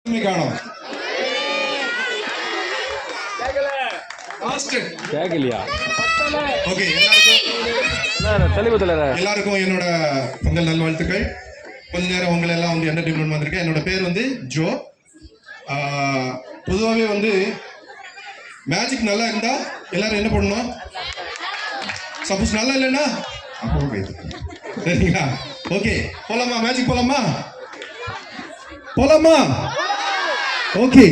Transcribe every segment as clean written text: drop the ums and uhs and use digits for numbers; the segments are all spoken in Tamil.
காணோம். கேட்கலையா? ஓகே, எல்லாருக்கும் என்னோட பொங்கல் நல்வாழ்த்துக்கள். கொஞ்ச நேரம் உங்களை எல்லாம் வந்து என்டர்டைன்மெண்ட் வந்திருக்கேன். என்னோட பேர் வந்து ஜோ. பொதுவாகவே வந்து மேஜிக் நல்லா இருந்தா எல்லாரும் என்ன பண்ணணும்? சப்போஸ் நல்லா இல்லைன்னா சரிங்களா? ஓகே, போலாமா? மேஜிக் போலாமா? போலாமா? ஓகே.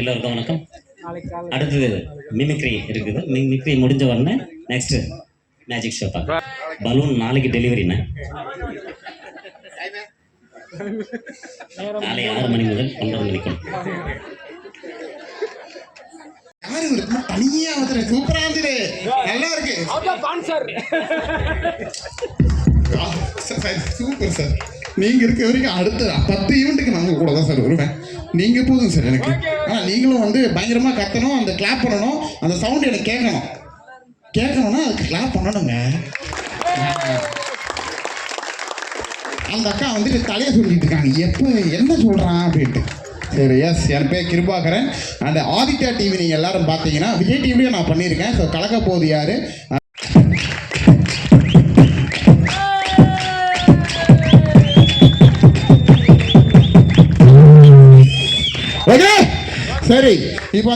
எல்லோருக்கும் வணக்கம். அடுத்தது மிமிக்ரி இருக்குது. மிமிக்ரி முடிஞ்ச உடனே நெக்ஸ்ட் மேஜிக் ஷோ பார்க்கலாம். பலூன் நாளைக்கு டெலிவரிண்ணே. காலை 6 மணி முதல் 9 மணிக்கும். யாரு இருக்குமா தனியா வந்து சூப்பரா இருந்துது, நல்லா இருக்கு. Super sir. நீங்க இருக்க வரைக்கும் அடுத்த 10 ஈவெண்ட்டுக்கு நான் உங்க கூட தான் சார் வருவேன். நீங்க போதும் சார் எனக்கு. நீங்களும் வந்து பயங்கரமா கத்தணும், அந்த கிளாப் பண்ணணும், அந்த சவுண்ட் எனக்கு கேட்கணும்னா அதுக்கு கிளாப் பண்ணணுங்க. அந்த அக்கா வந்துட்டு தலையை சொல்லிட்டு இருக்காங்க, எப்போ என்ன சொல்றான் அப்படின்ட்டு. சரி, எஸ், என் பேர் கிருபாகரன். அண்ட் ஆதித்யா டிவி நீங்கள் எல்லாரும் பார்த்தீங்கன்னா விஜய் டிவிலையும் நான் பண்ணியிருக்கேன். ஸோ கலக்க போது யாரு. ஓகே, சரி. இப்போ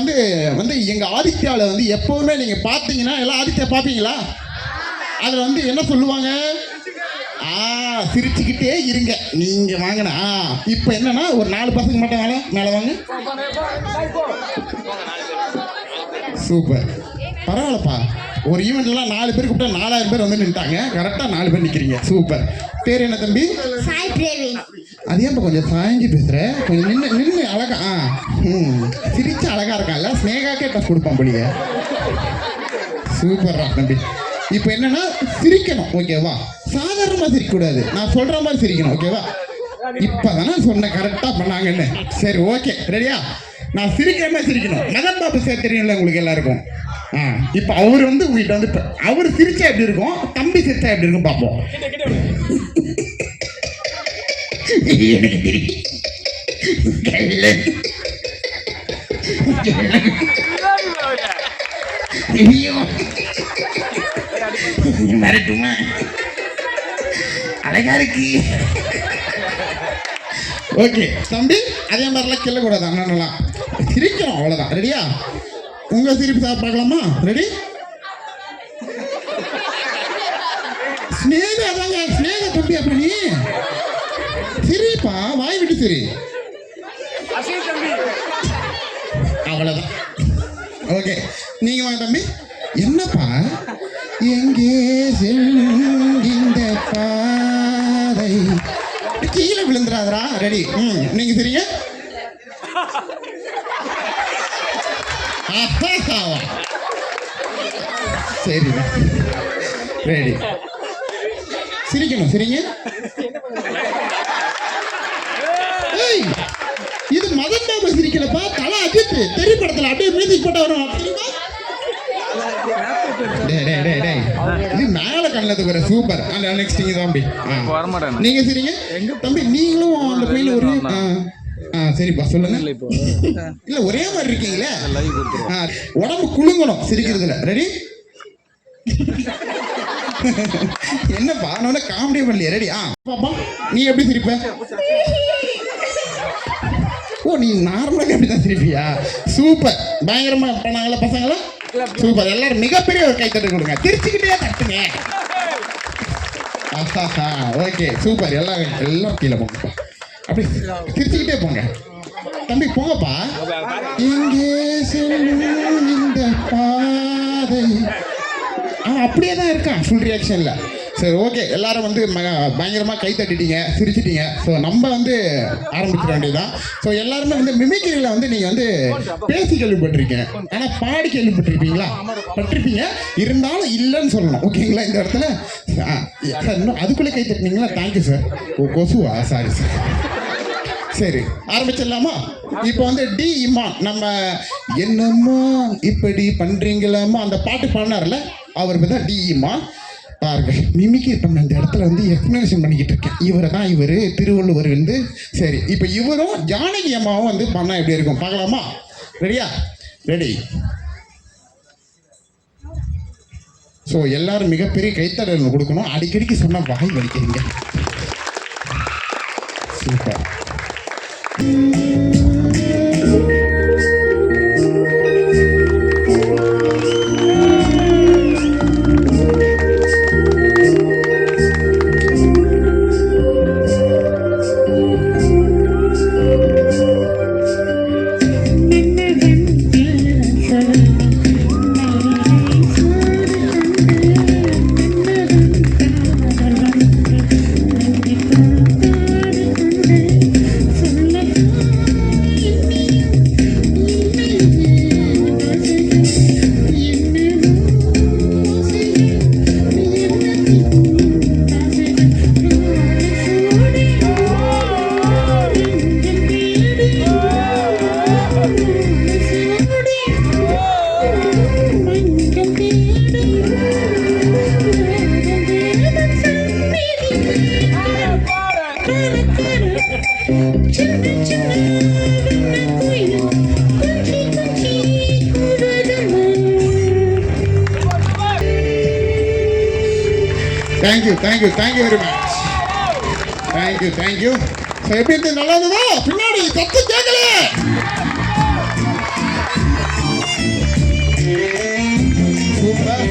வந்து எங்கள் ஆதித்யாவில் வந்து எப்போவுமே நீங்கள் பார்த்தீங்கன்னா எல்லாம் ஆதித்யா பார்ப்பீங்களா? அதில் வந்து என்ன சொல்லுவாங்க, சிரிச்சுக்கிட்டே இருங்க நீங்க வாங்கினா. இப்போ என்னன்னா ஒரு 4 பசங்க மட்டும் மேலே வாங்க. சூப்பர், பரவாயில்லப்பா. ஒரு ஈவெண்ட்லாம் 4 பேர் கூப்பிட்டா 4000 பேர் வந்து நின்ட்டாங்க. கரெக்டாக 4 பேர் நிற்கிறீங்க. சூப்பர். பேர் என்ன தம்பி? அது ஏன்ப்பா கொஞ்சம் சாய்ஞ்சி பேசுகிற? கொஞ்சம் நின்று அழகா. சிரிச்சு அழகா இருக்கான்ல, ஸ்னேகாக்கே டஃப் கொடுப்பான் படிங்க. சூப்பர்ரா தம்பி. இப்போ என்னன்னா சிரிக்கணும், ஓகேவா? சாதாரணமாக சிரிக்கக்கூடாது, நான் சொல்கிற மாதிரி சிரிக்கணும், ஓகேவா? இப்போ தானே சொன்னேன் கரெக்டாக பண்ணாங்கன்னு. சரி, ஓகே, ரெடியா? நான் சிரிக்கிற மாதிரி சிரிக்கணும். மதன் பாபு சார் தெரியும்ல உங்களுக்கு எல்லாருக்கும். இப்போ அவர் வந்து உங்கள்கிட்ட வந்து அவர் சிரிச்சா எப்படி இருக்கும், தம்பி சிரிச்சா எப்படி இருக்கும் பார்ப்போம். எனக்கு தெரியும். கள்ளன். ஐயோ. வரட்டுமா? அழகா இருக்கு. ஓகே தம்பி, அதே மாதிரிலாம் கிள்ளக்கூடாது அண்ணனெல்லாம். சிரிக்கணும் அவ்வளோதான். ரெடியா? உங்க சிரிப்பு பார்க்கலாமா? ரெடி? ஸ்னேகா தாங்க, ஸ்னேகா தம்பி. அப்படி நீ சிரிப்பா, வாய் விட்டு சிரி. அவ்வளோதான். ஓகே, நீங்க வாங்க தம்பி. என்னப்பா, எங்கே செல்லும் இந்த பாதை? கீழே விழுந்துடாதரா. ரெடி? நீங்க சரிங்க. சரி, ரெடி. சிரிக்கணும். சரிங்க. ஏய், இது மதன் பாபு சிரிக்கலப்பா, தலை அஜித் திரைப்படத்துல அப்படியே மியூசிக் போட்டு வரும் தெரியுமா? இது மேல கண்ணது வர சூப்பர். அந்த நெக்ஸ்ட் நீங்க தம்பி. நீங்க சரிங்க தம்பி. நீங்களும் அந்த பையில ஒரு சரிப்பா சொல்லுங்க. இல்ல ஒரே மாதிரி இருக்கீங்களே, உடம்பு குலுங்கணும் சிரிக்கிறதுல. ரெடி? என்னப்பா நான் காமெடி பண்ணலையே. ரெடி? பாப்பா நீ எப்படி சிரிப்ப? ஓ, நீ நார்மலாக எப்படிதான் சிரிப்பியா? சூப்பர். பயங்கரமா பண்ணாங்களா பசங்களா? சூப்பர். எல்லாரும் மிகப்பெரிய ஒரு கைத்தட்டு கொடுங்க. திருச்சிக்கிட்டே தட்டுங்க. Okay super. எல்லாம் கீழே போங்கப்பா. அப்படி திருச்சிக்கிட்டே போங்க தம்பி. போங்கப்பா. எங்கே செல்லும் இந்த பாதை. அப்படியே தான் இருக்கான் ஃபுல் ரியாக்ஷன்ல. சரி ஓகே, எல்லாரும் வந்து பயங்கரமாக கை தட்டிட்டீங்க, சிரிச்சிட்டீங்க. ஸோ நம்ம வந்து ஆரம்பிச்சிட வேண்டியதுதான். ஸோ எல்லாருமே வந்து மிமிக்ரியில் வந்து நீங்கள் வந்து பேசி கேள்விப்பட்டிருக்கீங்க, ஆனால் பாடி கேள்விப்பட்டிருப்பீங்களா? பட்டிருப்பீங்க. இருந்தாலும் இல்லைன்னு சொல்லணும். ஓகேங்களா? இந்த இடத்துல சார் இன்னும் அதுக்குள்ளே கை தட்டினீங்களா? Thank you sir. ஓ கொசுவா? Sorry sir. சரி ஆரம்பிச்சிடலாமா? இப்போ வந்து டி இமான், நம்ம என்னம்மா இப்படி பண்ணுறீங்களாம்மா அந்த பாட்டு பாடினார்ல, அவருக்கு தான் டி இமான். பாருங்க, மிமிக்ரி பண்ண இந்த இடத்துல வந்து எக்ஸ்பிளனேஷன் பண்ணிக்கிட்டு இருக்கேன். இவரை தான் இவர் திருவள்ளுவர் வந்து. சரி, இப்போ இவரும் ஜானகி அம்மாவும் வந்து பண்ணால் எப்படி இருக்கும் பார்க்கலாமா? ரெடியா? ரெடி. ஸோ எல்லாரும் மிகப்பெரிய கைத்தடல் கொடுக்கணும். அடிக்கடிக்கு சொன்னால் வாய் வலிக்கிறீங்க. Super. Thank you very much. Thank you. So எப்படி இருந்து நல்லா இருந்ததா? பின்னாடி சத்து கேட்கல. சூப்பர்.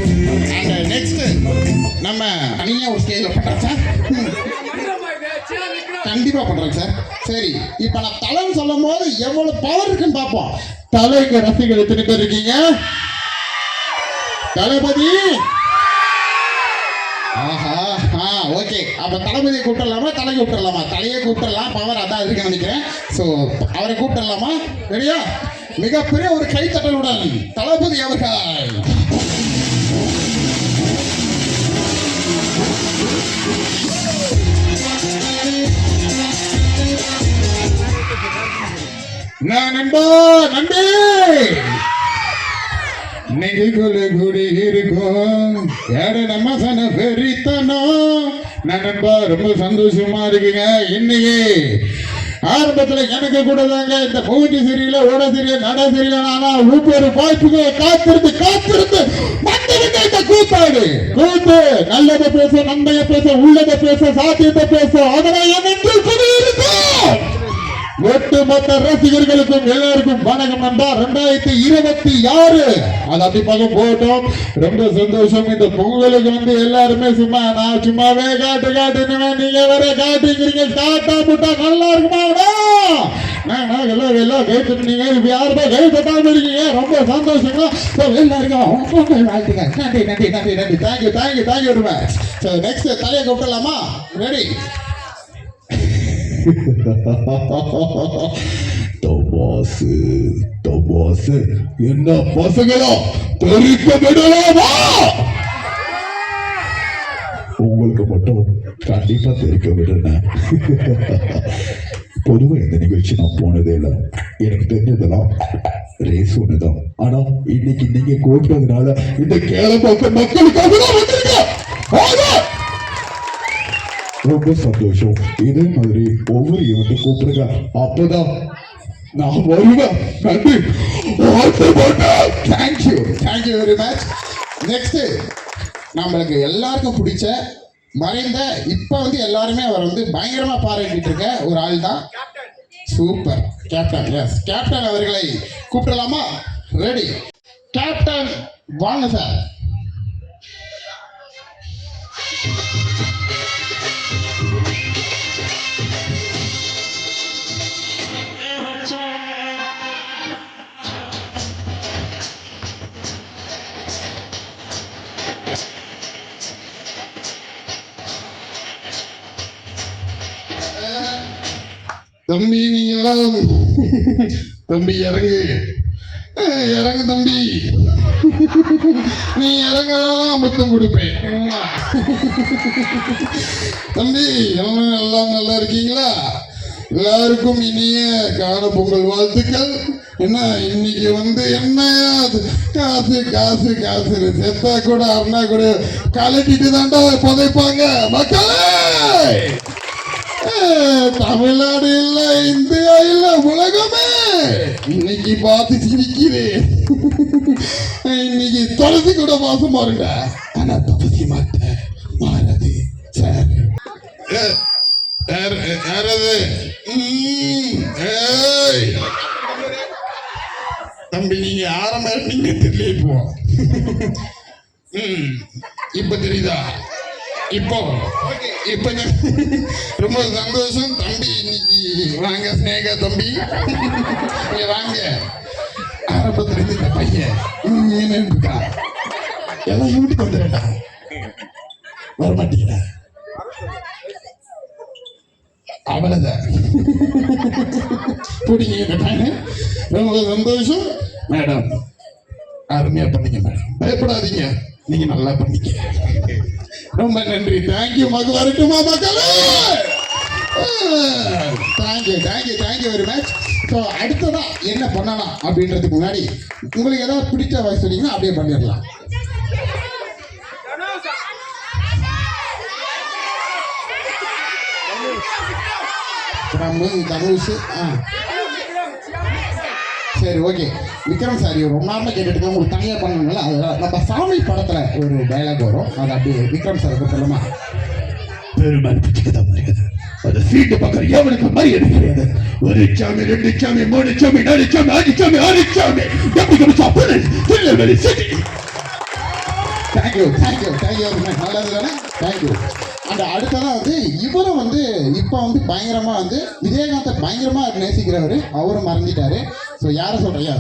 அண்ட் நெக்ஸ்ட் நம்ம தனியா ஒரு ஸ்டேஜ்ல பண்றோம் சார். கண்டிப்பா பண்றோம் சார். சரி, இப்போ நான் தலைன்னு சொல்லும் போது எவ்வளவு பவர் இருக்குன்னு பார்ப்போம். தலைக்கு ரசிகர்கள் எத்தனை பேர் இருக்கீங்க? தளபதி. ஆஹா, ஓகே. அப்போ தளபதியை கூப்பிடலாமா, தலையை கூப்பிடலாமா? தலையை கூப்பிடலாம், பவர் அதான் இருக்குன்னு நினைக்கிறேன். ஸோ அவரை கூப்பிடலாமா? ரெடியா? மிகப்பெரிய ஒரு கைத்தட்டலுடன் தளபதி அவர்கள். நண்பா, நன்றி. நெஞ்சுக்குள்ள குடி இருக்கும் நம்ம சன பெரித்தனம் நண்பா ரொம்ப சந்தோஷமா இருக்குங்க. இன்னைக்கு ஆரம்பத்துல எனக்கு கூட தாங்க இந்த மூஞ்சி சரியில்லை, ஓட சரியில்லை, நட சரியில்லை, ஆனா ஒவ்வொரு வாய்ப்புக்கு காத்திருந்து மண்டலுக்கு இந்த கூத்தாடு கூத்து நல்லதை பேச, நன்மையை பேச, உள்ளதை பேச, சாத்தியத்தை பேச, அதனை என்று சொல்லியிருக்கோம். ஒட்டுமொத்த ரசிகர்களுக்கும் எல்லாருக்கும் வணக்கம் நண்பா. 2026 அது அப்படி பக்கம் போட்டோம். ரொம்ப சந்தோஷம். இந்த பொங்கலுக்கு வந்து எல்லாருமே சும்மா நான் சும்மாவே காட்டுன்னு நீங்க வேற காட்டுங்கிறீங்க. காட்டா போட்டா நல்லா இருக்குமா? எல்லாம் கைத்தட்டீங்க. இப்ப யாருமே கை தட்டாம இருக்கீங்க. ரொம்ப சந்தோஷமா எல்லாருக்கும் பொங்கல் வாழ்த்துங்க. நன்றி நன்றி நன்றி நன்றி. தேங்க்யூ ரொம்ப. நெக்ஸ்ட் தலையை கூப்பிடலாமா? ரெடி? தமாசு என்ன பசங்களா தெரிக்க விடலாமா? உங்களுக்கு மட்டும் கண்டிப்பா தெரிக்க விடுறேன். பொதுவா இந்த நிகழ்ச்சி நான் போனதே இல்லை. எனக்கு தெரிஞ்சதெல்லாம் ரேஸ் ஒண்ணுதான். ஆனா இன்னைக்கு நீங்க கூப்பிட்டதுனால இந்த கேரள மக்களுக்காக தான் வந்திருக்கேன். ரொம்ப சந்தோஷம். இதே மாதிரி ஒவ்வொரு ஈவெண்ட் கூப்பிடுங்க, அப்பதான் நான் வருவேன். நன்றி. Thank you very much. நெக்ஸ்ட் நம்மளுக்கு எல்லாருக்கும் பிடிச்ச மறைந்த இப்ப வந்து எல்லாருமே அவர் வந்து பயங்கரமா பாராட்டிட்டு இருக்க ஒரு ஆள் தான். Super captain. எஸ் கேப்டன் அவர்களை கூப்பிடலாமா? ரெடி? கேப்டன் வாங்க சார். தம்பி நீங்களாம் தம்பி இறங்கு தம்பி. நீ இறங்கலாம் முத்தம் கொடுப்பேன். தம்பி எல்லாம் நல்லா இருக்கீங்களா? எல்லாருக்கும் இனிய காண பொங்கல் வாழ்த்துக்கள். என்ன இன்னைக்கு வந்து என்ன காசு செத்தா கூட அண்ணா கூட கலட்டிட்டு தாண்டா புதைப்பாங்க மக்களே. தமிழ்நாடு இல்ல, இந்தியா இல்ல, உலகமே இன்னைக்கு பார்த்து சிரிக்குது. இன்னைக்கு துளசி கூட வாசம் மாறுங்க, ஆனா துளசி மாறாது. தம்பி நீங்க ஆரம்பிங்க தெரியல. இப்ப தெரியுதா? இப்போ ரொம்ப சந்தோஷம் தம்பி. இன்னைக்கு வாங்க ஸ்னேகா தம்பி, வாங்க. ஆரம்பத்துல இருந்து இந்த பையன் இருக்கா எல்லாம் வீட்டுக்கு வந்துடா, வரமாட்டீங்களா? அவ்வளவுதான். பிடிங்க. ரொம்ப சந்தோஷம் மேடம். அருமையா பண்ணீங்க மேடம். பயப்படாதீங்க, நீங்க நல்லா பண்ணீங்க. ரொம்ப நன்றி. தேங்க்யூ. மக வரட்டுமா மக்களே? Thank you very much. ஸோ அடுத்ததா என்ன பண்ணலாம் அப்படின்றதுக்கு முன்னாடி உங்களுக்கு ஏதாவது பிடிச்ச வாய்ஸ் சொன்னீங்கன்னா அப்படியே பண்ணிடலாம். தனுஷ். சரி ஓகே. விக்ரம் சார் ரொம்ப நார்மலாக கேட்டுட்டு உங்களுக்கு தனியாக பண்ணணும்ல, அதெல்லாம் நம்ம சாமி படத்தில் ஒரு டைலாக் வரும், அது அப்படியே விக்ரம் சார் சொல்லலாமா? பெருமாள் பிடிச்சதான் முடியாது, அது சீட்டு பக்கம் எவனுக்கு மரியாதை கிடையாது. ஒரு சாமி, 2 சாமி, 3 சாமி, 4 சாமி, 5 சாமி, 6 சாமி. திருநெல்வேலி சிட்டி. தேங்க்யூ நல்லது தானே? தேங்க்யூ. அந்த அடுத்ததான் வந்து இவரும் வந்து இப்போ வந்து பயங்கரமா வந்து விஜயகாந்தை பயங்கரமா நேசிக்கிறவர், அவரும் மறந்துட்டாரு. ஸோ யாரை சொல்றீங்க?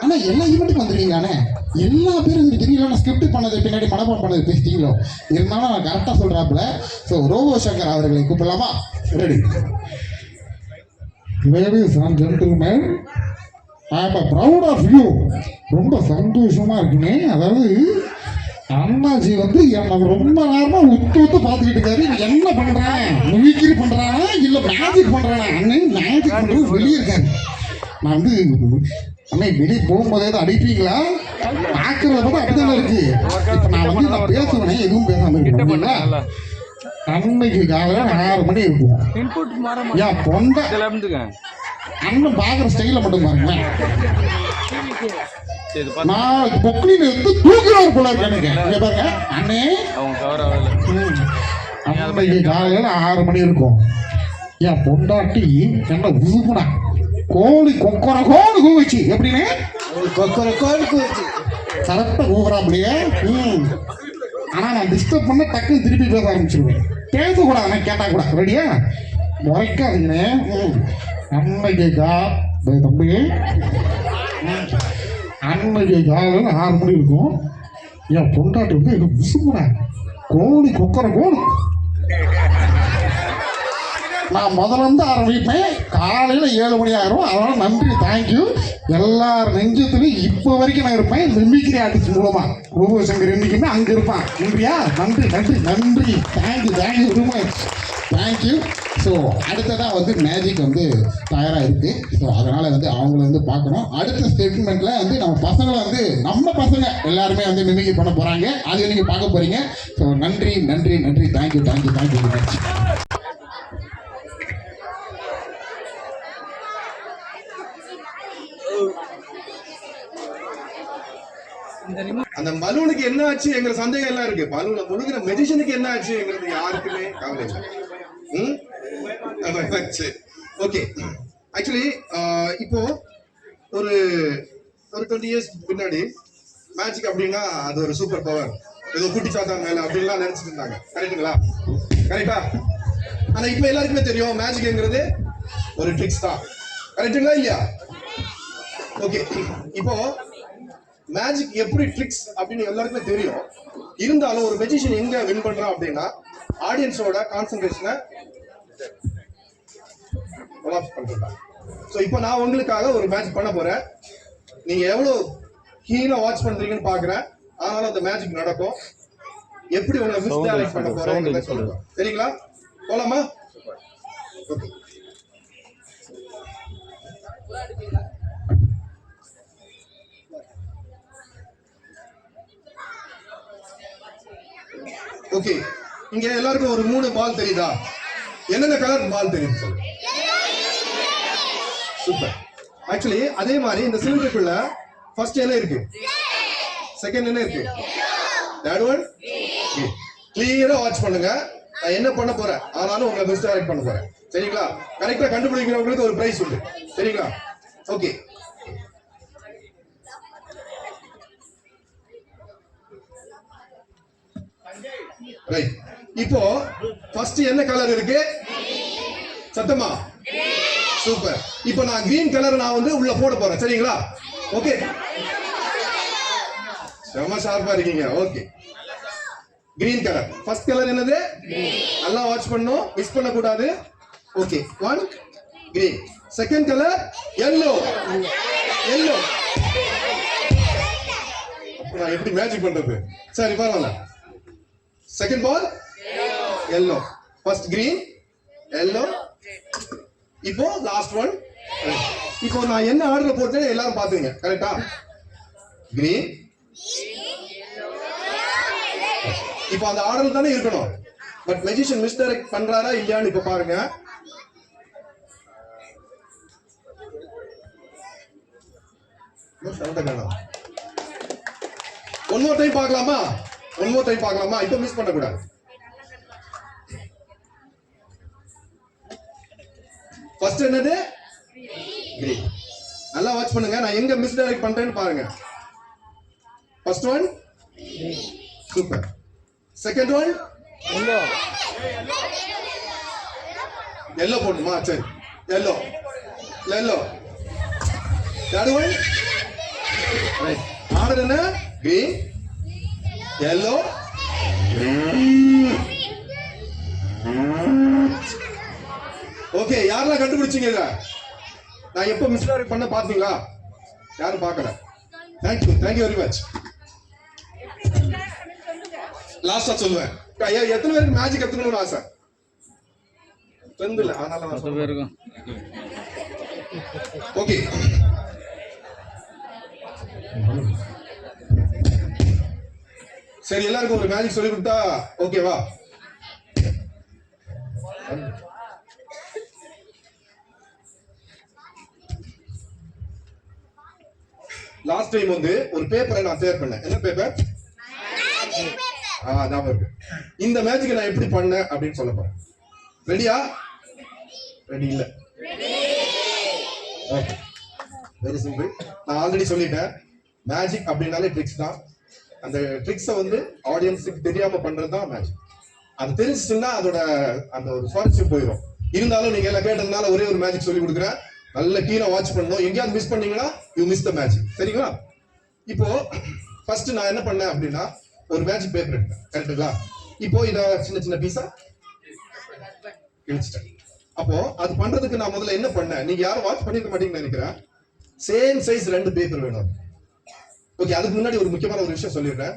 ஆனா எல்லா ஈவெண்ட்டுக்கு வந்துருக்கீங்களானே, எல்லா பேரும் இருக்கீங்களா? நான் ஸ்கிரிப்ட் பண்ணது பின்னாடி மனப்பாடம் பண்ணது பேசிட்டீங்களோ? இருந்தாலும் நான் கரெக்டாக சொல்றாப்புல. ஸோ ரோபோ சங்கர் அவர்களை கூப்பிடலாமா? ரெடி? லேடிஸ் அண்ட் ஜென்டில்மேன், ஐ ஆம் ப்ரௌட் ஆஃப் யூ. ரொம்ப சந்தோஷமா இருக்குங்க. அதாவது அண்ணாஜி வந்து எனக்கு ரொம்ப நேரமா உத்து பார்த்துக்கிட்டு இருக்காரு. என்ன பண்றேன், மிமிக்ரி பண்றானா இல்ல மேஜிக் பண்றானா? அண்ணன் மேஜிக் பண்றது வெளியே இருக்காரு. நான் வந்து அண்ணே வெளியே போகும்போதே தான் அடிப்பீங்களா? பார்க்கறத பார்த்தா அப்படிதானே இருக்கு. இப்ப நான் வந்து நான் பேசுவேனே, எதுவும் பேசாம இருக்கீங்களா? அன்னைக்கு காலையில் 6 மணி இருக்கும். ஏன் பொண்டை அண்ணன் பார்க்குற ஸ்டைலில் மட்டும் பாருங்களேன். நான் பொக்லின் எடுத்து தூக்குறாரு போல இருக்கு எனக்கு. இங்க பாருங்க அண்ணே, அன்னைக்கு காலையில் 6 மணி இருக்கும். என் பொண்டாட்டி என்ன உருகுனா கோழி கொக்கர கோழி கூவிச்சு. எப்படின்னு கொக்கர கோழி கூவிச்சு கரெக்டாக கூவுறாப்லையே. ஆனால் நான் டிஸ்டர்ப் பண்ண டக்குன்னு திருப்பி பேச ஆரம்பிச்சிருவேன். பேசக்கூடாது, நான் கேட்டால் கூட. ரெடியா? முறைக்காதீங்கண்ணே. அன்னைக்கு தம்பி அன்னைக்கு காலையில் 6 மணி இருக்கும். என் பொண்டாட்டி வந்து எனக்கு விசுமுனா கோழி கொக்கர கோழி. நான் முதல்ல இருந்து ஆரம்பிப்பேன். காலையில் 7 மணி ஆயிரும். அதனால நன்றி, தேங்க்யூ. எல்லார் நெஞ்சத்துலையும் இப்போ வரைக்கும் நான் இருப்பேன். மிமிக்ரி ஆர்டிஸ்ட் மூலமா ரூபசங்கர் என்னைக்குமே அங்கே இருப்பான். நன்றியா? நன்றி நன்றி நன்றி. Thank you very much. Thank you. So அடுத்ததாக வந்து மேஜிக் வந்து தயாராக இருக்குது. ஸோ அதனால் வந்து அவங்கள வந்து பார்க்கணும். அடுத்த ஸ்டேட்மெண்ட்டில் வந்து நம்ம பசங்களை வந்து நம்ம பசங்க எல்லாருமே வந்து மிமிக்ரி பண்ண போகிறாங்க. அது நீங்கள் பார்க்க போகிறீங்க. ஸோ நன்றி நன்றி நன்றி. Thank you very much. அந்த பலூனுக்கு என்ன ஆச்சு எங்க சந்தேகம் எல்லாம் இருக்கு. பலூனை முழுகிற மெஜிஷியனுக்கு என்ன ஆச்சு எங்களுக்கு யாருக்குமே கவலை இல்லை. ஓகே, ஆக்சுவலி இப்போ ஒரு 20 இயர்ஸ் பின்னாடி மேஜிக் அப்படின்னா அது ஒரு சூப்பர் பவர், ஏதோ குட்டி சாத்தா மேல அப்படின்லாம் நினைச்சிட்டு இருந்தாங்க. கரெக்டுங்களா? கரெக்டா? ஆனா இப்போ எல்லாருக்குமே தெரியும் மேஜிக்ங்கிறது ஒரு ட்ரிக்ஸ் தான். கரெக்டுங்களா இல்லையா? ஓகே, இப்போ மேஜிக் எப்படி ட்ரிக்ஸ் அப்படின்னு எல்லாருக்குமே தெரியும். இருந்தாலும் ஒரு மெஜிஷியன் எங்க வின் பண்றான் அப்படின்னா ஆடியன்ஸோட கான்சென்ட்ரேஷனை கொலாப்ஸ் பண்றாங்க. ஸோ இப்போ நான் உங்களுக்காக ஒரு மேஜிக் பண்ண போறேன். நீங்க எவ்வளவு கீனா வாட்ச் பண்றீங்கன்னு பாக்குறேன். ஆனாலும் அந்த மேஜிக் நடக்கும். எப்படி உங்களை மிஸ்டைரக்ட் பண்ண போறேன் சொல்லுங்க. சரிங்களா? போலாமா? ஓகே. ஓகே, இங்க எல்லாருக்கும் ஒரு 3 பால் தெரியுதா? என்னென்ன கலர் பால் தெரியும் சொல்லுங்க. சூப்பர். ஆக்சுவலி அதே மாதிரி இந்த சிலிண்டருக்குள்ள ஃபர்ஸ்ட் என்ன இருக்கு, செகண்ட் என்ன இருக்கு, தேர்ட் ஒன். கிளியரா வாட்ச் பண்ணுங்க. நான் என்ன பண்ண போறேன் ஆனாலும் உங்களை மிஸ்டைரக்ட் பண்ண போறேன். சரிங்களா? கரெக்டா கண்டுபிடிக்கிறவங்களுக்கு ஒரு பிரைஸ் உண்டு. சரிங்களா? ஓகே. ரைட். இப்போ ஃபர்ஸ்ட் என்ன கலர் இருக்கு? சத்தமா? சூப்பர். இப்போ நான் கிரீன் கலர் நான் வந்து உள்ள போட போறேன். சரிங்களா? ஓகே. செம ஷார்ப்பா இருக்கீங்க. Okay. Green colour first colour என்னது? நல்லா வாட்ச் பண்ணணும், மிஸ் பண்ண கூடாது. Okay, 1 green. Second colour yellow. நான் எப்படி மேஜிக் பண்றது? சரி பரவாயில்ல. Second ball yellow. First green, yellow. இப்போ லாஸ்ட் ஒன். இப்போ நான் என்ன ஆர்டர்ல போட்டேன் எல்லாரும் பாத்துங்க. கரெக்டா? green. இப்போ அந்த ஆர்டர் தானே இருக்கணும். பட் மெஜிஷியன் மிஸ்டைரக்ட் பண்றாரா இல்லையான்னு இப்ப பாருங்க. ஒன் மோர் டைம் பார்க்கலாமா? இப்போ மிஸ் பண்ண கூடாது. ஃபர்ஸ்ட் என்னது? கிரீன். நல்லா வாட்ச் பண்ணுங்க. நான் எங்க மிஸ் டைரக்ட் பண்றேன்னு பாருங்க. First one super. Second one yellow போடுமா? சரி, yellow. Third one right. Order என்ன? green, yellow. ஓகே, யாரெல்லாம் கண்டுபிடிச்சீங்க? நான் எப்போ மிஸ்டைரக்ட் பண்ண பாத்தீங்களா? யாரும் பார்க்கல. Thank you very much. லாஸ்டா சொல்லுவேன். எத்தனை பேருக்கு மேஜிக் கத்துக்கணும்னு ஆசை? இல்ல, அதனால ஓகே. சரி, எல்லாருக்கும் ஒரு மேஜிக் சொல்லி கொடுத்தா ஓகேவா? லாஸ்ட் டைம் வந்து ஒரு பேப்பரை நான் ஷேர் பண்ணேன். என்ன பேப்பர்? ஞாபகம் இருக்கு. இந்த மேஜிக் நான் எப்படி பண்ணேன் அப்படின்னு சொல்ல போறேன். ரெடியா? ரெடி இல்ல. Okay, very simple. நான் ஆல்ரெடி சொல்லிட்டேன், மேஜிக் அப்படின்னாலே ட்ரிக்ஸ் தான். அந்த ட்ரிக்ஸை வந்து ஆடியன்ஸுக்கு தெரியாம பண்றதுதான் மேஜிக். அது தெரிஞ்சுச்சுன்னா அதோட அந்த ஒரு சுவாரஸ்யம் போயிடும். இருந்தாலும் நீங்க எல்லாம் கேட்டதுனால ஒரே ஒரு மேஜிக் சொல்லி கொடுக்குறேன். நல்ல கீழே வாட்ச் பண்ணணும். எங்கேயாவது மிஸ் பண்ணீங்கன்னா யூ மிஸ் த மேஜிக். சரிங்களா? இப்போ ஃபர்ஸ்ட் நான் என்ன பண்ணேன் அப்படின்னா ஒரு மேஜிக் பேப்பர் எடுத்தேன். கரெக்டுங்களா? இப்போ இத சின்ன சின்ன பீஸா கிழிச்சிட்டேன். அப்போ அது பண்றதுக்கு நான் முதல்ல என்ன பண்ணேன், நீங்க யாரும் வாட்ச் பண்ணிருக்க மாட்டீங்கன்னு நினைக்கிறேன். சேம் சைஸ் 2 பேப்பர் வேணும். ஓகே, அதுக்கு முன்னாடி ஒரு முக்கியமான ஒரு விஷயம் சொல்லிடுறேன்.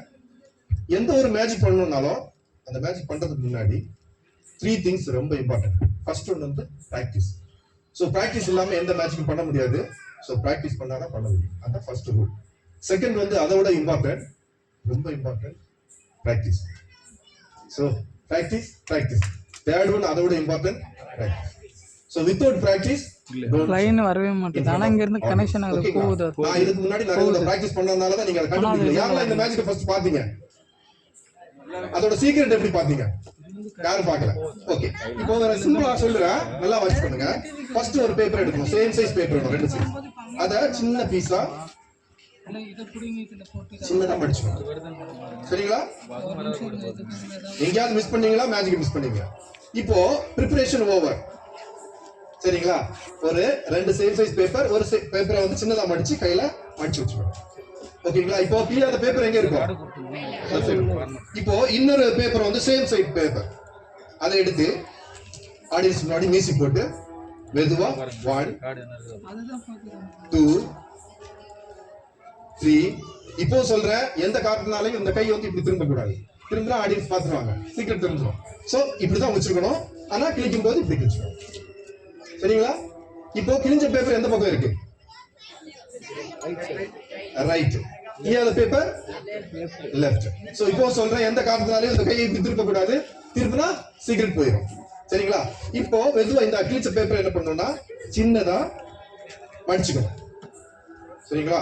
எந்த ஒரு மேஜிக் பண்ணணும்னாலும் அந்த மேஜிக் பண்றதுக்கு முன்னாடி 3 things ரொம்ப இம்பார்ட்டன்ட். ஃபர்ஸ்ட் ஒன் வந்து பிராக்டிஸ். ஸோ பிராக்டிஸ் இல்லாம எந்த மேஜிக்கும் பண்ண முடியாது. ஸோ பிராக்டிஸ் பண்ணாதான் பண்ண முடியும். அதான் ஃபர்ஸ்ட் ரூல். செகண்ட் வந்து அதை விட இம்பார்ட்டன்ட், ரொம்ப important, practice. So practice practice. Third one அதை விட important, practice. So without practice line வரவே மாட்டேங்குது. ஆனா இங்க இருந்து கனெக்ஷன் ஆகுது, போகுது. நான் இதுக்கு முன்னாடி நிறைய பிராக்டிஸ் பண்ணதுனால தான் நீங்க அதை கண்டுபிடிக்கல. யாரெல்லாம் இந்த மேஜிக்கை ஃபர்ஸ்ட் பாத்தீங்க? அதோட சீக்ரெட் எப்படி பாத்தீங்க? யாரும் பார்க்கல. ஓகே, இப்போ சிம்பிளா சொல்றேன், நல்லா வாட்ச் பண்ணுங்க. ஃபர்ஸ்ட் ஒரு பேப்பர் எடுக்கணும். சேம் சைஸ் பேப்பர் வேணும், 2 சைஸ். அத சின்ன பீஸா சின்னதா மடிச்சுக்கணும். சரிங்களா? எங்கேயாவது மிஸ் பண்ணீங்களா? மேஜிக் மிஸ் பண்ணீங்க. இப்போ ப்ரிப்பரேஷன் ஓவர். சரிங்களா? ஒரு 2 சேம் சைஸ் பேப்பர், ஒரு பேப்பரை வந்து சின்னதா மடிச்சு கையில மடிச்சு வச்சுக்கணும். ஓகேங்களா? இப்போ கிளியர் பேப்பர் எங்க இருக்கும்? இப்போ இன்னொரு பேப்பர் வந்து சேம் சைஸ் பேப்பர், அதை எடுத்து ஆடியன்ஸ் முன்னாடி மியூசிக் போட்டு மெதுவா 1 2 3. இப்போ சொல்றேன், எந்த காரணத்தினாலையும் இந்த கை வந்து இப்படி திரும்ப கூடாது. திரும்பினா ஆடியன்ஸ் பாத்துருவாங்க, சீக்கிரம் தெரிஞ்சிடும். சோ இப்படிதான் வச்சிருக்கணும். ஆனா கிழிக்கும் போது இப்படி கிழிச்சிடும். சரிங்களா? இப்போ கிழிஞ்ச பேப்பர் எந்த பக்கம் இருக்கு? Right. Year paper left. So இப்போ சொல்றேன், எந்த காரணத்தினாலையும் இந்த கையை இப்படி திருப்ப கூடாது. திருப்பினா சீக்கிரம் போயிடும். சரிங்களா? இப்போ மெதுவா இந்த கிழிச்ச பேப்பர் என்ன பண்ணணும்னா சின்னதா மடிச்சுக்கணும். சரிங்களா?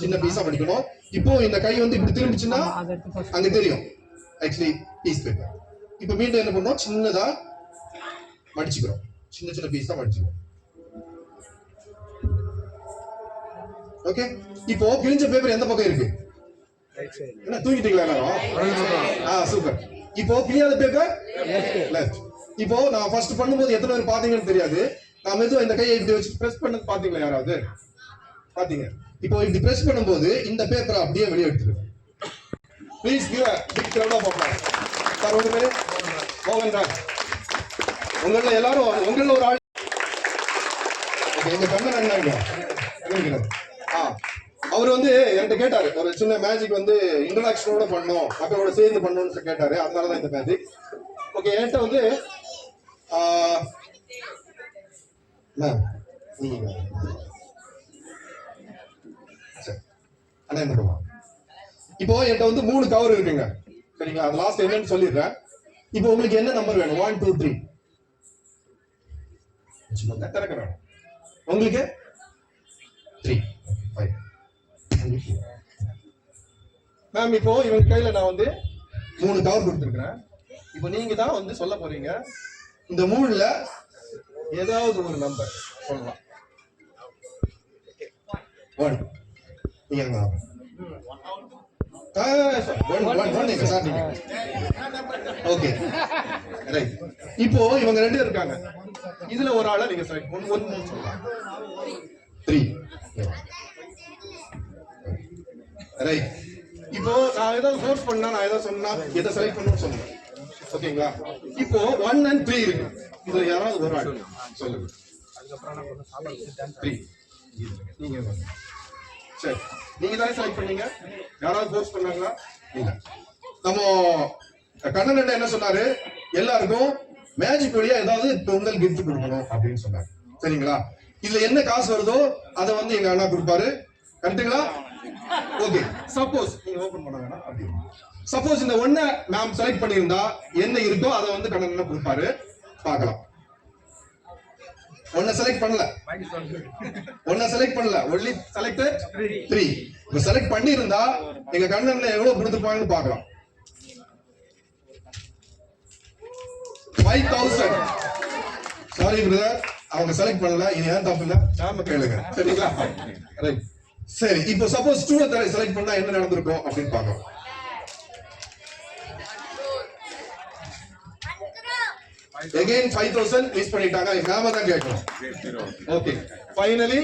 சின்ன பீஸா மடிக்கணும். இப்போ இந்த கை வந்து இப்படி திரும்பிச்சுன்னா அங்க தெரியும் ஆக்சுவலி பீஸ் பேப்பர். இப்போ மீண்டும் என்ன பண்ணோம், சின்னதா மடிச்சுக்கிறோம். சின்ன சின்ன பீஸா மடிச்சுக்கிறோம். ஓகே, இப்போ கிழிஞ்ச பேப்பர் எந்த பக்கம் இருக்கு? என்ன தூங்கிட்டீங்களா எல்லாரும்? சூப்பர். இப்போ கிளியாத பேப்பர் லெஃப்ட். இப்போ நான் ஃபர்ஸ்ட் பண்ணும்போது எத்தனை பேர் பாத்தீங்கன்னு தெரியாது. நான் மெதுவா இந்த கையை இப்படி வச்சு பிரஸ் பண்ணது பாத்தீங்களா யாராவது? பாத்தீங்க. இப்போ இப்படி பிரஸ் பண்ணும்போது இந்த பேப்பரை அப்படியே வெளியே எடுத்துருங்க. Please give a big round of applause. Sir உங்க பேரு? மோகன் ராஜ். உங்கள எல்லாரும் உங்கள ஒரு ஆள். எங்க கண்ணன் அண்ணாங்க. அவர் வந்து என்கிட்ட கேட்டாரு, ஒரு சின்ன மேஜிக் வந்து இன்ட்ரோடக்ஷனோட பண்ணணும், மக்களோட சேர்ந்து பண்ணணும்னு கேட்டாரு. அதனாலதான் இந்த மேஜிக். ஓகே, என்கிட்ட வந்து இப்போ என்கிட்ட வந்து 3 கவர் இருக்குங்க. சரிங்களா? அது லாஸ்ட் என்னன்னு சொல்லிடுறேன். இப்போ உங்களுக்கு என்ன நம்பர் வேணும்? 1 2 3 திறக்க வேணும். உங்களுக்கு 3 5. மேம், இப்போ இவங்க கையில நான் வந்து 3 கவர் கொடுத்துருக்கிறேன். இப்போ நீங்க தான் வந்து சொல்ல போறீங்க. இந்த 3ல ஏதாவது ஒரு நம்பர் சொல்லலாம். 1 நீங்க ஓகே ரைட். இப்போ இவங்க 2 இருக்காங்க. இதுல ஒரு ஆளை நீங்க செலக்ட் பண்ணி 1 சொல்லலாம். 3 ரைட். இப்போ நான் ஏதாவது ஃபோர்ஸ் பண்ணா, நான் ஏதாவது சொன்னா எதை செலக்ட் பண்ணணும்னு சொல்லுங்க. ஓகேங்களா? இப்போ 1 and 3 இருக்கு. இதுல யாராவது ஒரு ஆள் சொல்லுங்க. 3 நீங்க சரி, நீங்க தானே செலக்ட் பண்ணீங்க. யாராவது ஃபோர்ஸ் பண்ணாங்களா? இல்ல. நம்ம கண்ணன் என்ன சொன்னாரு, எல்லாருக்கும் மேஜிக் வழியா ஏதாவது பொங்கல் கிஃப்ட் கொடுக்கணும் அப்படின்னு சொன்னாரு. சரிங்களா? இதுல என்ன காசு வருதோ அதை வந்து எங்க அண்ணா கொடுப்பாரு. கரெக்டுங்களா? ஓகே, சப்போஸ் நீங்க ஓபன் பண்ணாங்கன்னா அப்படி சப்போஸ் இந்த 1 மேம் செலக்ட் பண்ணியிருந்தா என்ன இருக்கோ அதை வந்து கண்ணன் கொடுப்பாரு. பார்க்கலாம். ஒன்ன செலக்ட் பண்ணல ஒன்லி செலக்டட் 3. இப்ப செலக்ட் பண்ணி இருந்தா எங்க கண்ணன்ல எவ்வளவு கொடுத்துருப்பாங்கன்னு பார்க்கலாம். 5000. சாரி பிரதர், அவங்க செலக்ட் பண்ணல. இது ஏன் தப்பு இல்ல, நாம கேளுங்க சரிங்களா? ரைட். சரி, இப்போ சப்போஸ் 2 செலக்ட் பண்ணா என்ன நடந்திருக்கும் அப்படின்னு பார்க்கலாம். Again 5000 மிஸ் பண்ணிட்டாங்க. நாம தான் கேட்கணும். Okay, finally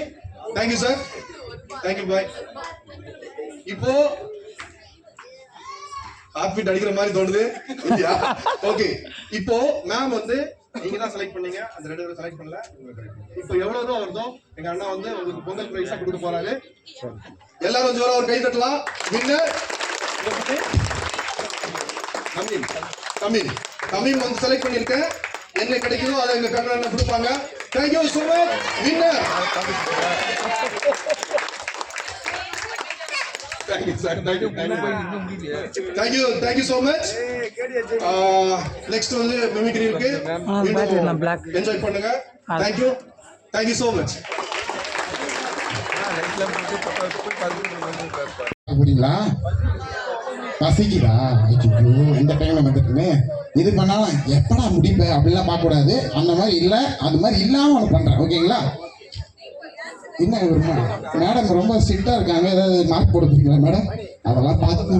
thank you sir, thank you பாய். இப்போ ஹார்ட்பீட் அடிக்கிற மாதிரி தோணுது இல்லையா? ஓகே, இப்போ மேம் வந்து நீங்க தான் செலக்ட் பண்ணீங்க, அந்த 2 பேரும் செலக்ட் பண்ணல. இப்போ எவ்வளவு ரூபா வருதோ எங்க அண்ணா வந்து உங்களுக்கு பொங்கல் பிரைஸா கொடுக்க போறாரு. எல்லாரும் ஜோரா ஒரு கை தட்டலாம். வின்னர் தமிழ் வந்து செலக்ட் பண்ணிருக்கேன். என்ன கிடைக்குதோ அதை எங்க கண்ணன் கொடுப்பாங்க. Thank you so much. Winner. Thank you sir. Thank you so much. Next வந்து மிமிக்ரி இருக்கு. என்ஜாய் பண்ணுங்க. Thank you so much. அப்படிங்களா? பசிக்குதா? ஐயோ, இந்த டைம்ல வந்துட்டுமே இது பண்ணாலும் எப்படா முடிப்ப அப்படிலாம் பார்க்கக்கூடாது. அந்த மாதிரி இல்லை, அது மாதிரி இல்லாமல் ஒன்று பண்ணுறேன். ஓகேங்களா? என்ன ஒரு மேடம் ரொம்ப ஸ்ட்ரிக்டாக இருக்காங்க, ஏதாவது மார்க் போடுறீங்களா மேடம்? அதெல்லாம் பார்த்து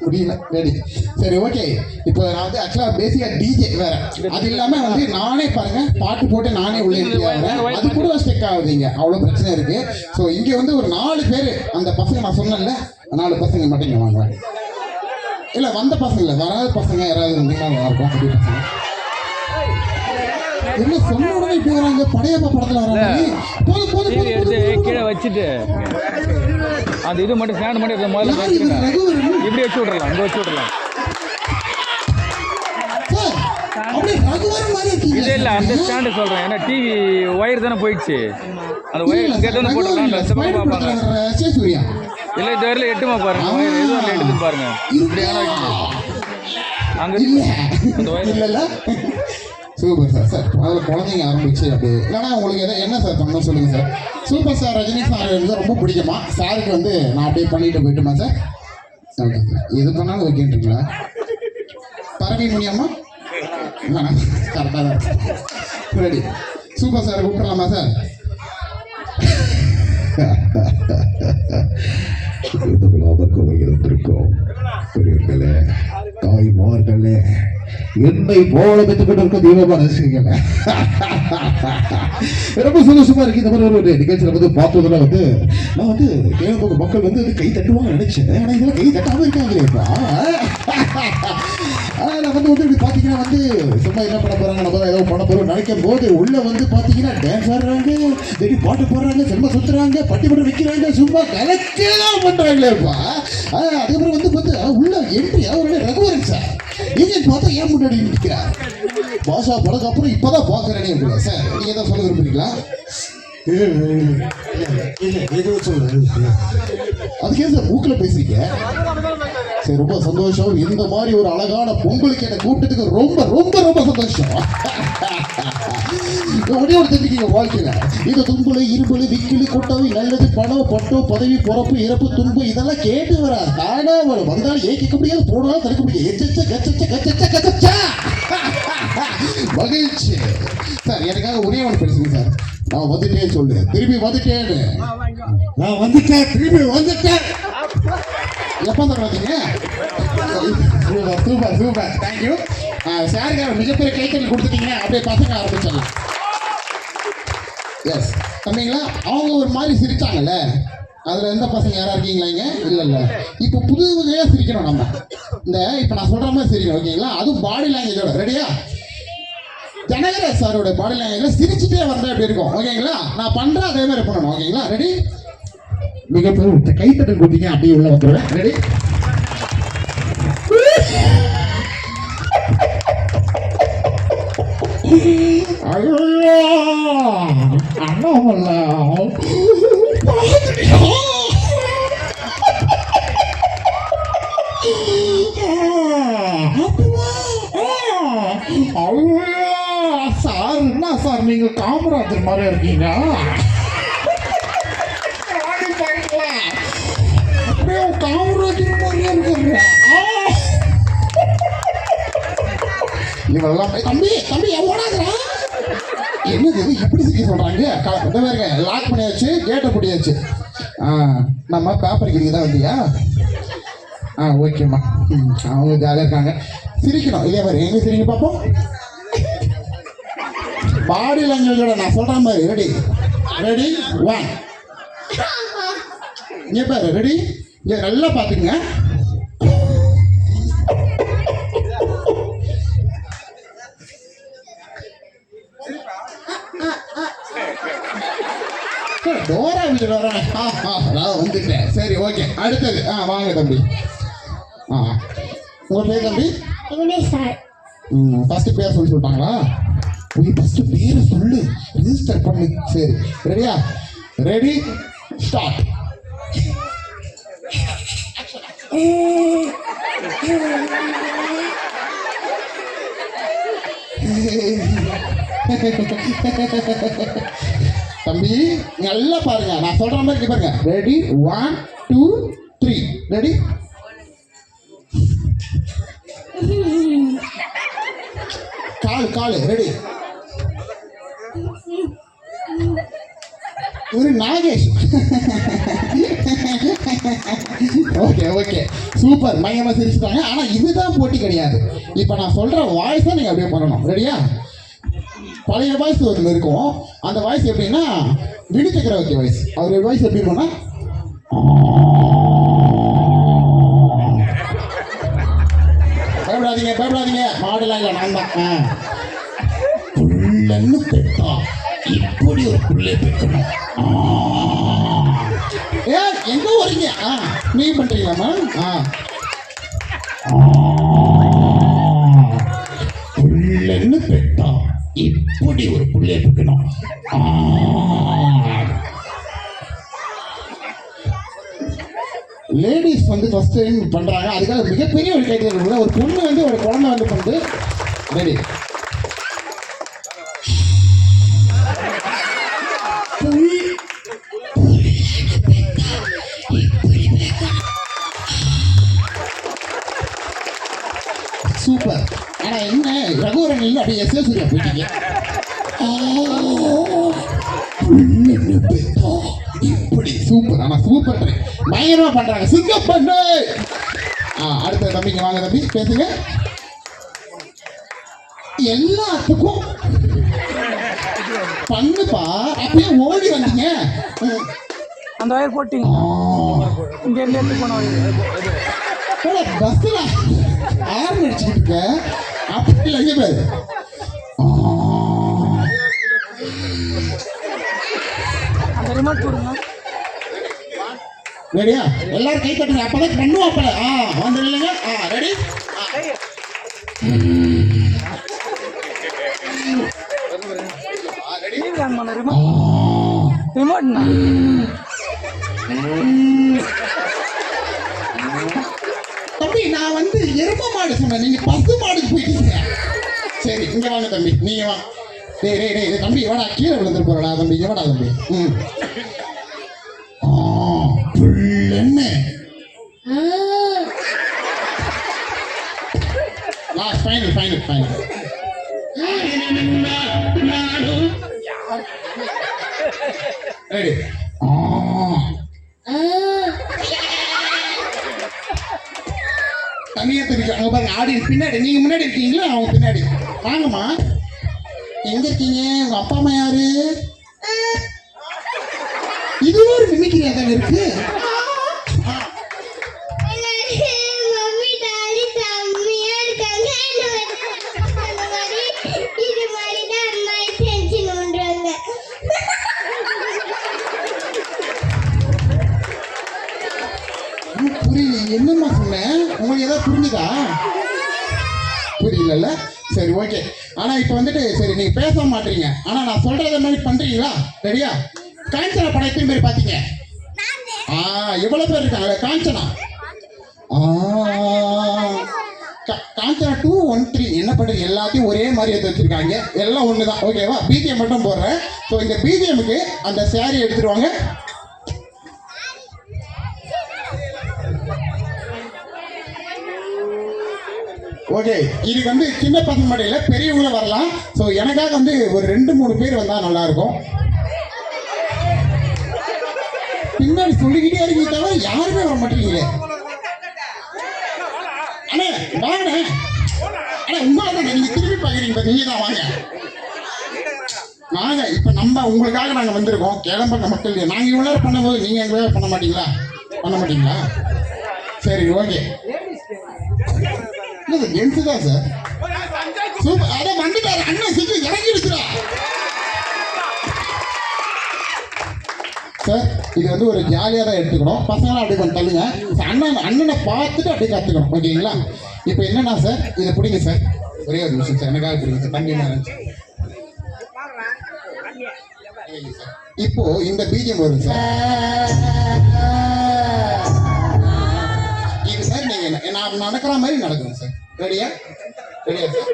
முடியல. ரெடி. சரி, ஓகே. இப்போ நான் வந்து ஆக்சுவலாக பேசிக்காக டிஜே வேற, அது இல்லாமல் வந்து நானே பாருங்க பாட்டு போட்டு நானே உள்ளே வரேன். அது கூட ஸ்டெக் ஆகுதுங்க, அவ்வளோ பிரச்சனை இருக்கு. ஸோ இங்கே வந்து ஒரு 4 பேர், அந்த பசங்க நான் சொன்னேன்ல 4 பசங்க மட்டும் இங்கே வாங்க. இல்லை வந்த பசங்க இல்லை, வராத பசங்க யாராவது இருந்தீங்கன்னா நல்லா இருக்கும். அப்படி பசங்க என்ன சொன்ன உடனே இப்படி வராங்க, படையப்பா படத்தில் வராங்க. போதும் கீழே வச்சுட்டு அந்த இது மட்டும் ஸ்டாண்ட் பண்ணி முதல்ல இப்படி வச்சு விட்றலாம், இங்கே வச்சு விட்றலாம். இல்லை இல்லை, அந்த ஸ்டாண்டு சொல்கிறேன். ஏன்னா டிவி ஒயர் தானே போயிடுச்சு, அந்த ஒயர் இங்கே தானே போட்டுக்கலாம். பார்ப்பாங்க. இல்லை, இது வரல எட்டுமா பாருங்க, ஒயர் எது வரல எடுத்துன்னு பாருங்க. இப்படி அங்கே அந்த ஒயர் இல்லைல்ல. Super sir. சார் அதில் குழந்தைங்க ஆரம்பிச்சு அப்படி இல்லைனா உங்களுக்கு எதாவது என்ன சார் பண்ணணும் சொல்லுங்கள் sir. Super star Rajini sir வந்து ரொம்ப பிடிக்குமா சாருக்கு? வந்து நான் அப்படியே பண்ணிட்டு போயிட்டுமா சார்? ஓகே சார், எது பண்ணாலும் ஓகேன்றீங்களா? பரவி முடியாமா? கரெக்டாக தான் ரெடி. சூப்பர் சார் கூப்பிடலாமா சார்? இருந்திருக்கோம் பெரியவர்களே, தாய்மார்களே, என்னை போல பெற்றுக்கிட்டு இருக்க தீபமான செய்யல. ரொம்ப சந்தோஷமா இருக்கு. இந்த மாதிரி ஒரு நிகழ்ச்சியில் வந்து பார்த்ததுல வந்து நான் வந்து கேரள மக்கள் வந்து கை தட்டுவாங்க நினைச்சேன். ஆனால் இதெல்லாம் கை தட்டாம இருக்காங்களேப்பா. நான் வந்து இப்படி பார்த்தீங்கன்னா வந்து சும்மா என்ன பண்ண போறாங்க, நம்ம ஏதோ பண்ண போறோம் நினைக்கும் போது உள்ள வந்து பார்த்தீங்கன்னா டான்ஸ் ஆடுறாங்க, திடீர் பாட்டு போடுறாங்க, செம்ம சுத்துறாங்க, பட்டி பட்டு வைக்கிறாங்க, சும்மா கலக்கலாம் பண்றாங்களேப்பா. அதுக்கப்புறம் வந்து பார்த்து உள்ள என்ட்ரி அவருடைய ரகுவரன் சார் ஏஜென்ட் பார்த்தா ஏன் முன்னாடி நிற்கிறார். பாஷா படக்கு அப்புறம் இப்பதான் பார்க்கறேனே உங்களை. சார் நீங்க தான் சொல்ல விரும்புறீங்களா? அதுக்கே சார் மூக்கில் பேசுறீங்க. சரி, ரொம்ப சந்தோஷம். இந்த மாதிரி ஒரு அழகான பொங்கலுக்கு என்ன கூப்பிட்டதுக்கு ரொம்ப ரொம்ப ரொம்ப சந்தோஷம். ஒரே ஒரு தெரிஞ்சுக்கீங்க வாழ்க்கையில, இந்த தும்புல இரும்புல விக்கிலு கொட்டவை நல்லது பணம் பட்டோ பதவி பொறப்பு இறப்பு துன்பு இதெல்லாம் கேட்டு வர தானா வரும். வந்தாலும் ஏற்க முடியாது, போனாலும் தடுக்க முடியாது. மகிழ்ச்சி சார். எனக்காக ஒரே ஒன்று பேசுங்க சார். நான் வந்துட்டேன் சொல்லு, திரும்பி வந்துட்டேன்னு. நான் வந்துட்டேன், திரும்பி வந்துட்டேன். எப்போ சார் வந்தீங்க? சூப்பர் சூப்பர் சூப்பர், தேங்க்யூ சாருக்கு. மிகப்பெரிய கைத்தறி கொடுத்துட்டீங்க. அப்படியே பசங்க ஆரம்பிச்சிடலாம். எஸ் தம்பிங்களா, அவங்க ஒரு மாதிரி சிரிச்சாங்கல்ல, அதில் எந்த பசங்க யாராக இருக்கீங்களா இங்கே? இல்லை இப்போ புது வகையாக சிரிக்கணும் நம்ம. இந்த இப்போ நான் சொல்கிற மாதிரி சிரிக்கணும், ஓகேங்களா? அதுவும் பாடி லாங்குவேஜோட. ரெடியா? ஜனகராஜ் சாரோட பாடி லாங்குவேஜில் சிரிச்சுட்டே வந்தால் எப்படி இருக்கும், ஓகேங்களா? நான் பண்ணுறேன் அதே மாதிரி பண்ணணும், ஓகேங்களா? ரெடி? மிகப்பெரிய கைத்தட்டல் கொடுத்தீங்க, அப்படியே உள்ள வந்துடுவேன். ரெடி? சார் என்ன சார் நீங்க காமராஜ் ராத்திரி மாதிரி இருக்கீங்க. அப்படியே காமராஜர் மாதிரியே இருக்காங்க. இவெல்லாம் தம்பி தம்பி ஓடாதுடா. என்னது இது இப்படி சிக்கி சொல்றாங்க? பாருங்க, லாக் பண்ணியாச்சு, கேட்டை பிடியாச்சு. நம்ம பேப்பர் கிரிக்கு தான் வந்தியா? ஓகேம்மா. அவங்க ஜாலியாக இருக்காங்க. சிரிக்கணும் இதே மாதிரி. எங்க சிரிக்க பார்ப்போம். பாடி லாங்குவேஜோட நான் சொல்ற மாதிரி. Ready ready 1. இங்கே பாரு. ரெடி, இங்கே நல்லா பார்த்துங்க. டோரா வீட்டில் வரேன். நான் வந்துட்டேன். சரி ஓகே, அடுத்தது. வாங்க தம்பி. உங்கள் பேர் தம்பி? ஃபர்ஸ்ட் பேர் சொல்லிட்டாங்களா? ஃபர்ஸ்ட் பேரை சொல்லு, ரிஜிஸ்டர் பண்ணு. சரி ரெடியா? Ready start. தம்பி நல்லா பாருங்க, நான் சொல்ற மாதிரி பாருங்க. ரெடி 1 2 3. ரெடி. காலு ரெடி. ஒரு நாகேஷ். Okay okay super. மையமா சிரிச்சுட்டாங்க. ஆனா இதுதான் போட்டி கிடையாது. இப்போ நான் சொல்ற வாய்ஸ் தான் நீங்க அப்படியே பண்ணணும். ரெடியா? பழைய வாய்ஸ் ஒன்று இருக்கும். அந்த வாய்ஸ் எப்படின்னா வினு சக்கரவர்த்தி வாய்ஸ். அவருடைய வாய்ஸ் எப்படி இருக்கும்னா, பயப்படாதீங்க மாடலாம் இல்லை, நான் தான். புள்ளன்னு பெட்டா இப்படி ஒரு புள்ளை பெக்கணும். எங்க வரீங்க? நீ பண்றீங்களாமா? புள்ளன்னு பெட்டா இப்படி ஒரு புள்ளை பெக்கணும். லேடிஸ் வந்து ஃபர்ஸ்ட் டைம் பண்றாங்க. அதுக்காக மிகப்பெரிய ஒரு கைது. ஒரு பொண்ணு வந்து ஒரு குழந்தை வந்து பண்ணுது. ரெடி. சூப்பர். ஆனா என்ன ரகுவரன் இல்லை, அப்படியே எஸ் சூர்யா போயிட்டீங்க. இப்படி சூப்பர். ஆனா சூப்பர் பயங்கரமா பண்றாங்க. சிங்கம் பண்ணு. அடுத்த தம்பிங்க வாங்க தம்பி, பேசுங்க. எல்லாத்துக்கும் பண்ணுப்பா. அப்படியே ஓடி வந்தீங்க. அந்த வயர் போட்டீங்க. இங்க இருந்து எடுத்து போன வயர் பஸ்ல ஆறு அடிச்சுக்கிட்டு இருக்க. அப்படி இல்லை பேரு. அந்த ரிமோட் போடுங்க. ரெடியா? எல்லாரும் கை தட்டுங்க. அப்பதான் பண்ணுவோம். அப்ப வந்து இல்லைங்க. ரெடி. ரிமோட்ண்ணா தம்பி, நான் வந்து எரும மாடு சொன்னேன், நீங்க பசு மாடுக்கு போயிட்டீங்க. சரி இங்க வாங்க தம்பி, நீங்க வாங்க. டேய் தம்பி வாடா, கீழே விழுந்துட்டு போறடா தம்பி. இங்க வாடா தம்பி. புள்ளன்னு லாஸ்ட் ஃபைனல். ரெடி. தனியா தெரியும். அங்க பாருங்க, ஆடி பின்னாடி. நீங்க முன்னாடி இருக்கீங்களா? அவங்க பின்னாடி வாங்கம்மா. எங்க இருக்கீங்க? உங்க அப்பா அம்மா யாரு? இது ஒரு மிமிக்ரியா தானே இருக்கு. புரியல, என்னம்மா சொன்னேன்? உங்களுக்கு ஏதாவது புரிஞ்சுதா? புரியல. சரி ஓகே. ஆனா இப்ப வந்துட்டு சரி, நீங்க பேச மாட்டீங்க. ஆனா நான் சொல்றத மாதிரி பண்றீங்களா? ரெடியா? காஞ்சனா படம் எத்தனை பேர் பாத்தீங்க? எவ்வளவு பேர் இருக்காங்க? காஞ்சனா காஞ்சனா 213 என்ன பண்ணுறது எல்லாத்தையும் ஒரே மாதிரி எடுத்து வச்சிருக்காங்க, எல்லாம் ஒன்று தான். ஓகேவா? பிஜிஎம் மட்டும் போடுறேன். ஸோ இந்த பிஜிஎம்க்கு அந்த சாரி எடுத்துட்டு வாங்க. ஓகே, இதுக்கு வந்து சின்ன பசங்க மட்டும் இல்லை, பெரியவங்களும் வரலாம். ஸோ எனக்காக வந்து ஒரு 2-3 பேர் வந்தால் நல்லா இருக்கும். பின்னாடி சொல்லிக்கிட்டே இருக்கீங்க தவிர யாருமே வர மாட்டேங்கிறீங்களே. அண்ணே வாங்கண்ணே, அண்ணே உங்களை தான் நீங்க திரும்பி பார்க்குறீங்க, நீங்க தான் வாங்க. நாங்க இப்ப நம்ம உங்களுக்காக நாங்க வந்திருக்கோம், கிளம்புற மக்கள். நாங்க இவ்வளவு நேரம் பண்ணும்போது நீங்க எங்க பண்ண மாட்டீங்களா? பண்ண மாட்டீங்களா? சரி ஓகே. ஜென்ஸ் தான் சார். சூப்பர். அதான் வந்துட்டாரு அண்ணன், சீக்கிரம் இறங்கிடுச்சுடா சார். இது வந்து ஒரு ஜாலியாக தான் எடுத்துக்கணும். பசங்களாம் அப்படி கொஞ்சம் தள்ளுங்க. அண்ணனை பார்த்துட்டு அப்படியே கற்றுக்கணும். ஓகேங்களா? இப்போ என்னன்னா சார், இதை பிடிங்க சார். ஒரே ஒரு நிமிஷம் சார், எனக்காக பிடிங்க சார். தண்ணி நேரம். இப்போ இந்த பிஜிஎம் வரும் சார். இது சார் நீங்க நான் நடக்கிற மாதிரி நடக்கணும் சார். ரெடியா? ரெடியா sir?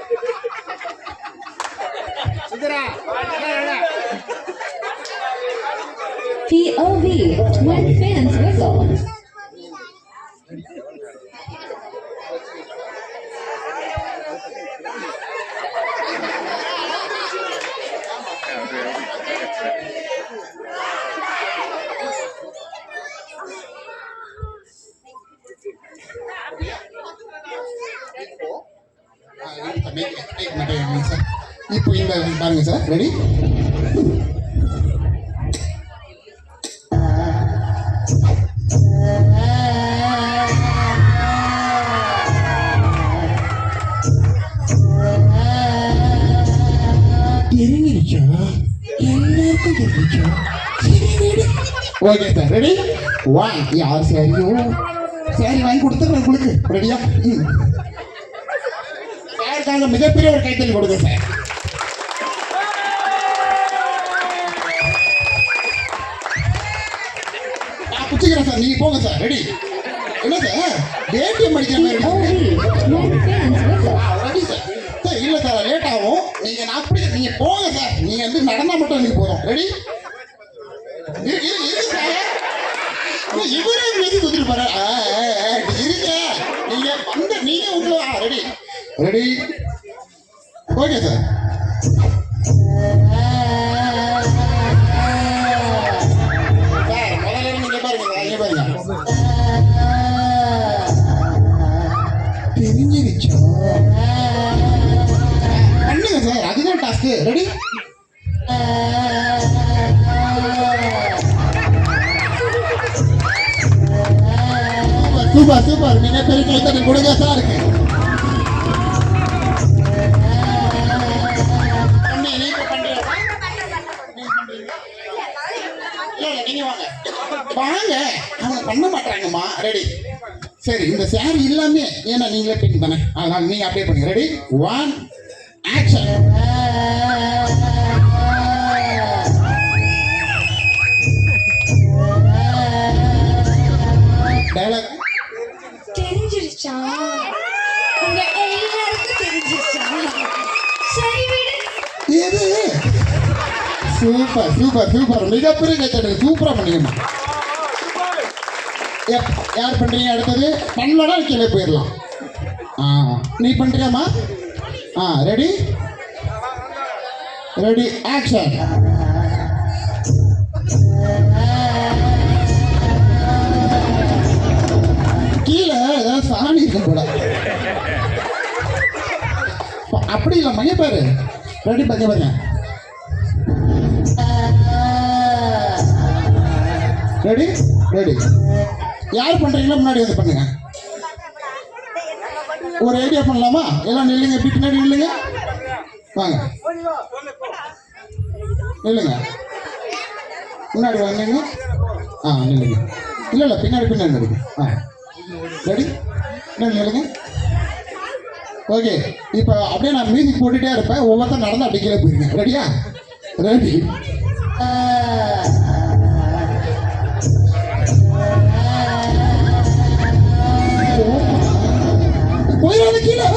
POV, Twin Fans Whistle. இப்போ இந்த பாருங்க சார். ரெடி? தெரிஞ்சிருச்சா? எல்லாருக்கும் தெரிஞ்சிச்சா? Okay sir, ready? ஒன். யார் சாரியோ சாரி வாங்கி கொடுத்துருங்க உங்களுக்கு. ரெடியா? சாருக்காக மிகப்பெரிய ஒரு கைத்தறி கொடுங்க சார். நான் பிடிச்சிக்கிறேன் சார், நீங்க போங்க சார். ரெடி? என்ன சார் ஏடிஎம் அடிக்கிற மாதிரி ரெடி சார்? சார் இல்லை சார், லேட் ஆகும். நீங்க நான் அப்படி நீங்க போங்க சார். நீங்க வந்து நடந்தா மட்டும் நீங்க போதும். ரெடி? இவரே மீதி குதிரை பாரு. இருங்க, நீங்க வந்து நீங்க உங்களை ரெடி? ரெடி? Okay sir. முதல்ல நீங்க பாருங்க, இங்க பாருங்க. தெரிஞ்சிருச்சா? பண்ணுங்க சார், அதுதான் டாஸ்க். ரெடி? Super super. நீங்க பெரிய கைத்தறி கொடுங்க சார். வாங்க, அவங்க பண்ண மாட்டாங்கம்மா. ரெடி? சரி, இந்த சாரி இல்லாமே ஏன்னா நீங்களே பின் தானே, அதனால நீங்க அப்படியே பண்ணுங்க. ரெடி? One action. டயலாக் தெரிஞ்சிருச்சா? உங்க எல்லாருக்கும் தெரிஞ்சிருச்சா? சரி விடு. எது? Super super super. மிகப்பெரிய கைத்தறி. சூப்பரா பண்ணீங்கம்மா. யார் பண்றீங்க? அடுத்தது பண்ணலன்னா கீழே போயிடலாம். நீ பண்றியாமா? ரெடி? Ready action. கீழே ஏதாவது சாணி இருக்கும் போல. அப்படி இல்லை, மைய பாரு. ரெடி? பாருங்க பாருங்க. ரெடி? ரெடி. யார் பண்றீங்களோ முன்னாடி வந்து பண்ணுங்க. ஒரு ஐடியா பண்ணலாமா? எல்லாம் நில்லுங்க, இப்படி பின்னாடி நில்லுங்க. வாங்க நில்லுங்க, முன்னாடி வாங்க. நில்லுங்க. இல்லை இல்லை, பின்னாடி பின்னாடி நில்லுங்க. ரெடி? நில்லுங்க. ஓகே, இப்போ அப்படியே நான் மியூசிக் போட்டுகிட்டே இருப்பேன். ஒவ்வொருத்தரும் நடந்து அப்படி கீழே போயிருங்க. ரெடியா? ரெடி? போயிடாத கீழே.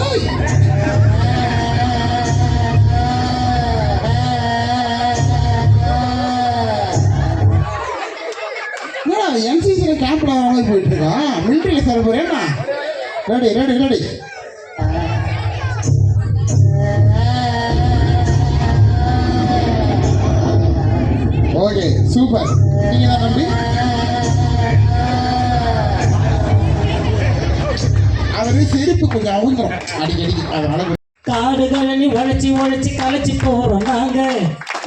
என்சிசியில் கேம்ப்ல மாதிரி போயிட்டு இருக்கான். மிலிட்டரியில் சேர போறேன்னா ready ready ready. Okay super. நீங்க தான் தம்பி. அவரு செருப்பு கொஞ்சம் அவங்கரும் அடிக்கடி அதனால. காடு கழனி உழைச்சி களைச்சி போறோம் நாங்க,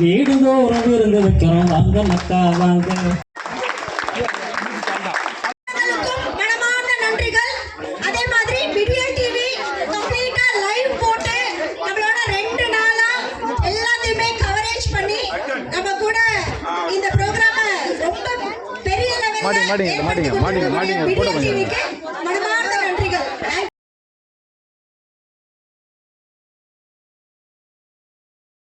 வீடு தோறும் விருந்து வைக்கிறோம் வாங்க மக்கா வாங்க. மனமார்ந்த நன்றிகள். அதே மாதிரி விடியல் டிவி கம்ப்ளீட்டா லைவ் போட்டு நம்மளோட 2 நாளா எல்லாத்தையுமே கவரேஜ் பண்ணி நம்ம கூட இந்த ப்ரோக்ராம ரொம்ப பெரிய லெவல்ல மாட்டிங்க, மாட்டிங்க, மாட்டிங்க, மாட்டிங்க, மாட்டிங்க, விடியல் போடுங்க. டிவிக்கு